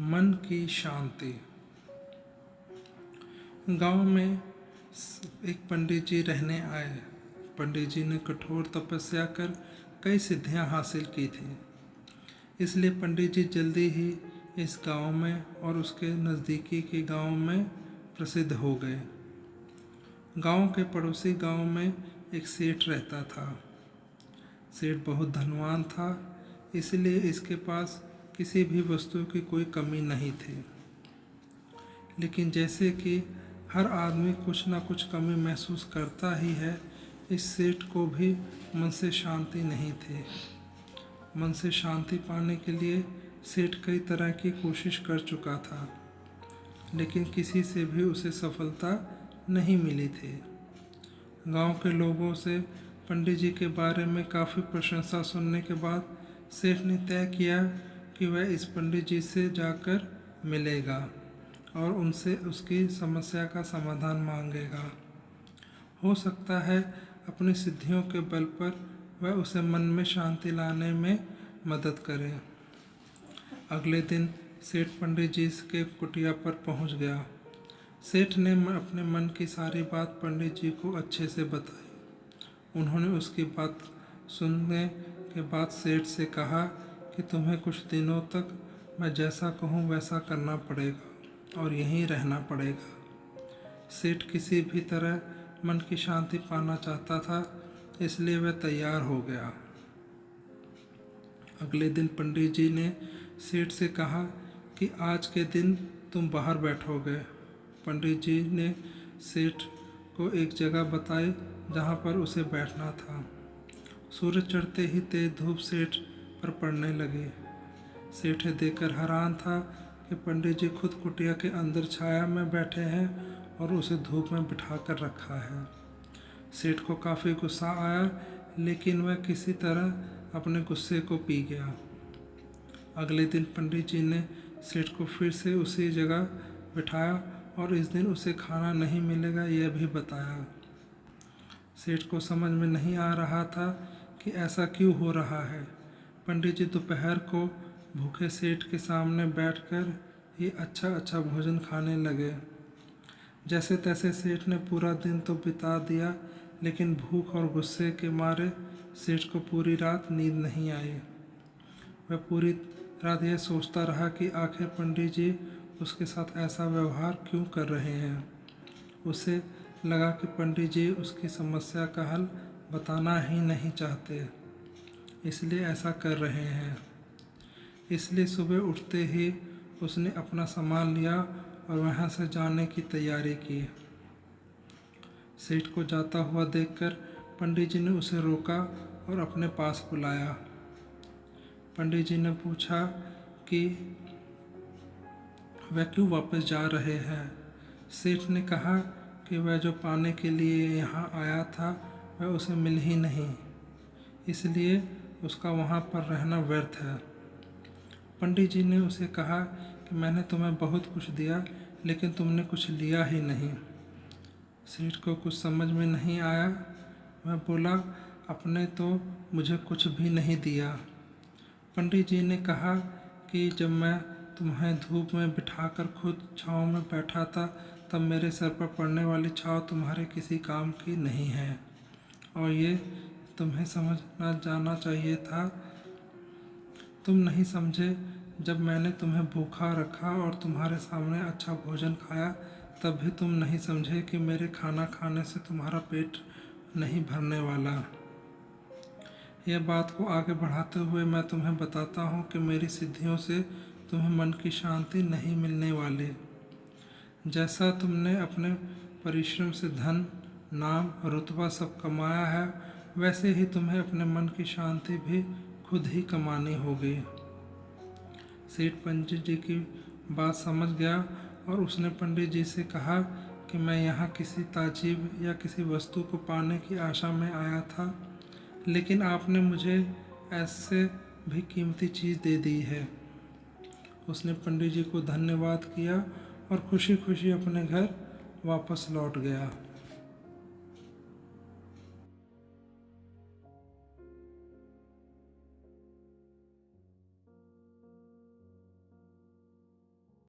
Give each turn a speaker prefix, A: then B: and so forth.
A: मन की शांति। गांव में एक पंडित जी रहने आए। पंडित जी ने कठोर तपस्या कर कई सिद्धियां हासिल की थी। इसलिए पंडित जी जल्दी ही इस गांव में और उसके नज़दीकी के गांव में प्रसिद्ध हो गए। गांव के पड़ोसी गांव में एक सेठ रहता था। सेठ बहुत धनवान था, इसलिए इसके पास किसी भी वस्तु की कोई कमी नहीं थी। लेकिन जैसे कि हर आदमी कुछ ना कुछ कमी महसूस करता ही है, इस सेठ को भी मन से शांति नहीं थी। मन से शांति पाने के लिए सेठ कई तरह की कोशिश कर चुका था, लेकिन किसी से भी उसे सफलता नहीं मिली थी। गांव के लोगों से पंडित जी के बारे में काफ़ी प्रशंसा सुनने के बाद सेठ ने तय किया कि वह इस पंडित जी से जाकर मिलेगा और उनसे उसकी समस्या का समाधान मांगेगा। हो सकता है अपनी सिद्धियों के बल पर वह उसे मन में शांति लाने में मदद करे। अगले दिन सेठ पंडित जी के कुटिया पर पहुंच गया। सेठ ने अपने मन की सारी बात पंडित जी को अच्छे से बताई। उन्होंने उसकी बात सुनने के बाद सेठ से कहा कि तुम्हें कुछ दिनों तक मैं जैसा कहूँ वैसा करना पड़ेगा और यहीं रहना पड़ेगा। सेठ किसी भी तरह मन की शांति पाना चाहता था, इसलिए वह तैयार हो गया। अगले दिन पंडित जी ने सेठ से कहा कि आज के दिन तुम बाहर बैठोगे। पंडित जी ने सेठ को एक जगह बताई जहाँ पर उसे बैठना था। सूरज चढ़ते ही तेज धूप सेठ पर पड़ने लगी। सेठ देखकर हैरान था कि पंडित जी खुद कुटिया के अंदर छाया में बैठे हैं और उसे धूप में बिठा कर रखा है। सेठ को काफ़ी गुस्सा आया, लेकिन वह किसी तरह अपने गुस्से को पी गया। अगले दिन पंडित जी ने सेठ को फिर से उसी जगह बिठाया और इस दिन उसे खाना नहीं मिलेगा यह भी बताया। सेठ को समझ में नहीं आ रहा था कि ऐसा क्यों हो रहा है। पंडित जी दोपहर को भूखे सेठ के सामने बैठकर ही अच्छा भोजन खाने लगे। जैसे तैसे सेठ ने पूरा दिन तो बिता दिया, लेकिन भूख और गुस्से के मारे सेठ को पूरी रात नींद नहीं आई। वह पूरी रात यह सोचता रहा कि आखिर पंडित जी उसके साथ ऐसा व्यवहार क्यों कर रहे हैं। उसे लगा कि पंडित जी उसकी समस्या का हल बताना ही नहीं चाहते, इसलिए ऐसा कर रहे हैं। इसलिए सुबह उठते ही उसने अपना सामान लिया और वहाँ से जाने की तैयारी की। सेठ को जाता हुआ देखकर पंडित जी ने उसे रोका और अपने पास बुलाया। पंडित जी ने पूछा कि वह क्यों वापस जा रहे हैं। सेठ ने कहा कि वह जो पाने के लिए यहाँ आया था वह उसे मिल ही नहीं, इसलिए उसका वहाँ पर रहना व्यर्थ है। पंडित जी ने उसे कहा कि मैंने तुम्हें बहुत कुछ दिया, लेकिन तुमने कुछ लिया ही नहीं। सेठ को कुछ समझ में नहीं आया। वह बोला, आपने तो मुझे कुछ भी नहीं दिया। पंडित जी ने कहा कि जब मैं तुम्हें धूप में बिठाकर खुद छाँव में बैठा था, तब मेरे सर पर पड़ने वाली छाँव तुम्हारे किसी काम की नहीं है और ये तुम्हें समझना जाना चाहिए था। तुम नहीं समझे। जब मैंने तुम्हें भूखा रखा और तुम्हारे सामने अच्छा भोजन खाया, तब भी तुम नहीं समझे कि मेरे खाना खाने से तुम्हारा पेट नहीं भरने वाला। यह बात को आगे बढ़ाते हुए मैं तुम्हें बताता हूँ कि मेरी सिद्धियों से तुम्हें मन की शांति नहीं मिलने वाली। जैसा तुमने अपने परिश्रम से धन, नाम, रुतबा सब कमाया है, वैसे ही तुम्हें अपने मन की शांति भी खुद ही कमानी होगी। सेठ पंडित जी की बात समझ गया और उसने पंडित जी से कहा कि मैं यहाँ किसी ताजीब या किसी वस्तु को पाने की आशा में आया था, लेकिन आपने मुझे ऐसे भी कीमती चीज़ दे दी है। उसने पंडित जी को धन्यवाद किया और खुशी खुशी अपने घर वापस लौट गया।